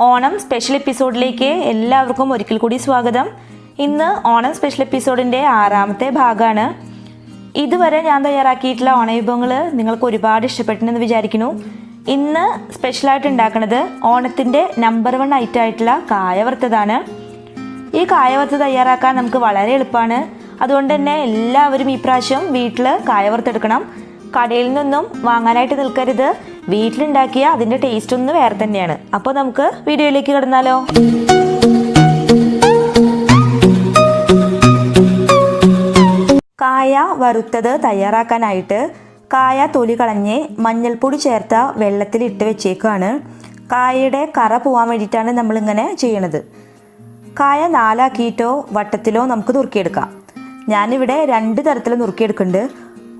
Onam special എപ്പിസോഡിലേക്ക് എല്ലാവർക്കും ഒരിക്കൽ കൂടി സ്വാഗതം. ഇന്ന് ഓണം സ്പെഷ്യൽ എപ്പിസോഡിൻ്റെ 6ാമത്തെ ഭാഗമാണ്. ഇതുവരെ ഞാൻ തയ്യാറാക്കിയിട്ടുള്ള ഓണവിഭവങ്ങൾ നിങ്ങൾക്ക് ഒരുപാട് ഇഷ്ടപ്പെട്ടെന്ന് വിചാരിക്കുന്നു. ഇന്ന് സ്പെഷ്യലായിട്ട് ഉണ്ടാക്കുന്നത് ഓണത്തിൻ്റെ നമ്പർ 1 ഐറ്റം ആയിട്ടുള്ള കായ വറുത്തതാണ്. ഈ കായ വറുത്ത് തയ്യാറാക്കാൻ നമുക്ക് വളരെ എളുപ്പമാണ്. അതുകൊണ്ട് തന്നെ എല്ലാവരും ഈ പ്രാവശ്യം വീട്ടിൽ കായ വറുത്തെടുക്കണം. കടയിൽ നിന്നും വാങ്ങാനായിട്ട് നിൽക്കരുത്. വീട്ടിലുണ്ടാക്കിയ അതിൻ്റെ ടേസ്റ്റ് ഒന്ന് വേറെ തന്നെയാണ്. അപ്പോൾ നമുക്ക് വീഡിയോയിലേക്ക് കിടന്നാലോ. കായ വറുത്തത് തയ്യാറാക്കാനായിട്ട് കായ തൊലി കളഞ്ഞ് മഞ്ഞൾപ്പൊടി ചേർത്ത വെള്ളത്തിൽ ഇട്ട് വെച്ചേക്കാണ്. കായയുടെ കറ പോകാൻ വേണ്ടിയിട്ടാണ് നമ്മളിങ്ങനെ ചെയ്യണത്. കായ 4 ആക്കിയിട്ടോ വട്ടത്തിലോ നമുക്ക് നുറുക്കിയെടുക്കാം. ഞാനിവിടെ 2 തരത്തിൽ നുറുക്കിയെടുക്കുന്നുണ്ട്.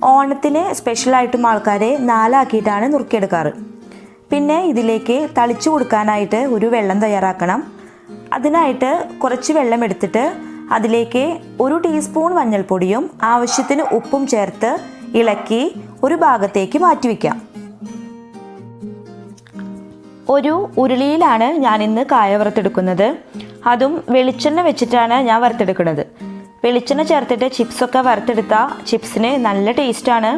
ഓണത്തിന് സ്പെഷ്യലായിട്ടും ആൾക്കാർ 4 ആക്കിയിട്ടാണ് നുറുക്കിയെടുക്കാറ്. പിന്നെ ഇതിലേക്ക് തളിച്ചു കൊടുക്കാനായിട്ട് ഒരു വെള്ളം തയ്യാറാക്കണം. അതിനായിട്ട് കുറച്ച് വെള്ളം എടുത്തിട്ട് അതിലേക്ക് 1 ടീസ്പൂൺ മഞ്ഞൾപ്പൊടിയും ആവശ്യത്തിന് ഉപ്പും ചേർത്ത് ഇളക്കി ഒരു ഭാഗത്തേക്ക് മാറ്റി വയ്ക്കാം. ഒരു ഉരുളിയിലാണ് ഞാനിന്ന് കായ വറുത്തെടുക്കുന്നത്. അതും വെളിച്ചെണ്ണ വെച്ചിട്ടാണ് ഞാൻ വറുത്തെടുക്കുന്നത്. വെളിച്ചെണ്ണ ചേർത്തിട്ട് ചിപ്സൊക്കെ വറുത്തെടുത്താൽ ചിപ്സിന് നല്ല ടേസ്റ്റാണ്.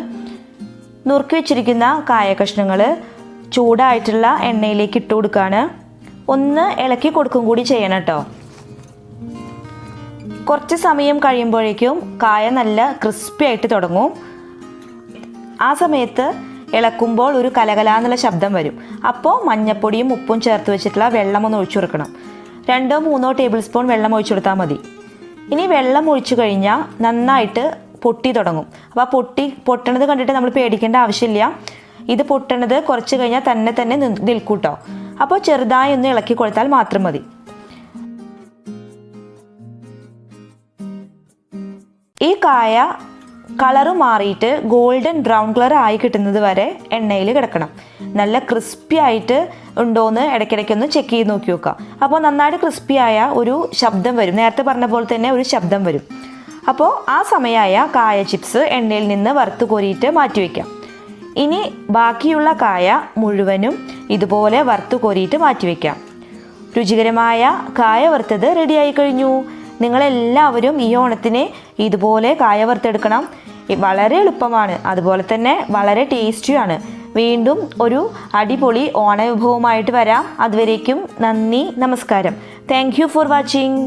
നുറുക്കി വെച്ചിരിക്കുന്ന കായ കഷ്ണങ്ങൾ ചൂടായിട്ടുള്ള എണ്ണയിലേക്ക് ഇട്ട് കൊടുക്കുകയാണ്. ഒന്ന് ഇളക്കി കൊടുക്കും കൂടി ചെയ്യണം കേട്ടോ. കുറച്ച് സമയം കഴിയുമ്പോഴേക്കും കായ നല്ല ക്രിസ്പി ആയിട്ട് തുടങ്ങും. ആ സമയത്ത് ഇളക്കുമ്പോൾ ഒരു കലകലാന്നുള്ള ശബ്ദം വരും. അപ്പോൾ മഞ്ഞപ്പൊടിയും ഉപ്പും ചേർത്ത് വെച്ചിട്ടുള്ള വെള്ളം ഒന്ന് ഒഴിച്ചു കൊടുക്കണം. 2-3 ടേബിൾ സ്പൂൺ വെള്ളം ഒഴിച്ചു കൊടുത്താൽ മതി. ഇനി വെള്ളം ഒഴിച്ചു കഴിഞ്ഞാൽ നന്നായിട്ട് പൊട്ടി തുടങ്ങും. അപ്പോൾ പൊട്ടണത് കണ്ടിട്ട് നമ്മൾ പേടിക്കേണ്ട ആവശ്യമില്ല. ഇത് പൊട്ടണത് കുറച്ച് കഴിഞ്ഞാൽ തന്നെ നിൽക്കൂട്ടോ. അപ്പോൾ ചെറുതായി ഒന്ന് ഇളക്കി കൊടുത്താൽ മാത്രം മതി. ഈ കായ കളറ് മാറിയിട്ട് ഗോൾഡൻ ബ്രൗൺ കളർ ആയി കിട്ടുന്നത് വരെ എണ്ണയിൽ കിടക്കണം. നല്ല ക്രിസ്പി ആയിട്ട് ഉണ്ടോയെന്ന് ഇടയ്ക്കിടയ്ക്കൊന്ന് ചെക്ക് ചെയ്ത് നോക്കി നോക്കുക. അപ്പോൾ നന്നായിട്ട് ക്രിസ്പി ആയ ഒരു ശബ്ദം വരും. നേരത്തെ പറഞ്ഞ പോലെ തന്നെ ഒരു ശബ്ദം വരും. അപ്പോൾ ആ സമയമായ കായ ചിപ്സ് എണ്ണയിൽ നിന്ന് വറുത്ത് കോരിയിട്ട് മാറ്റി വയ്ക്കാം. ഇനി ബാക്കിയുള്ള കായ മുഴുവനും ഇതുപോലെ വറുത്ത് കോരിയിട്ട് മാറ്റി വയ്ക്കാം. രുചികരമായ കായ വറുത്തത് റെഡിയായി കഴിഞ്ഞു. നിങ്ങളെല്ലാവരും ഈ ഓണത്തിന് ഇതുപോലെ കായ വറുത്തെടുക്കണം. വളരെ എളുപ്പമാണ്, അതുപോലെ തന്നെ വളരെ ടേസ്റ്റിയാണ്. വീണ്ടും ഒരു അടിപൊളി ഓണവിഭവമായിട്ട് വരാം. അതുവരേക്കും നന്ദി, നമസ്കാരം. Thank you for watching.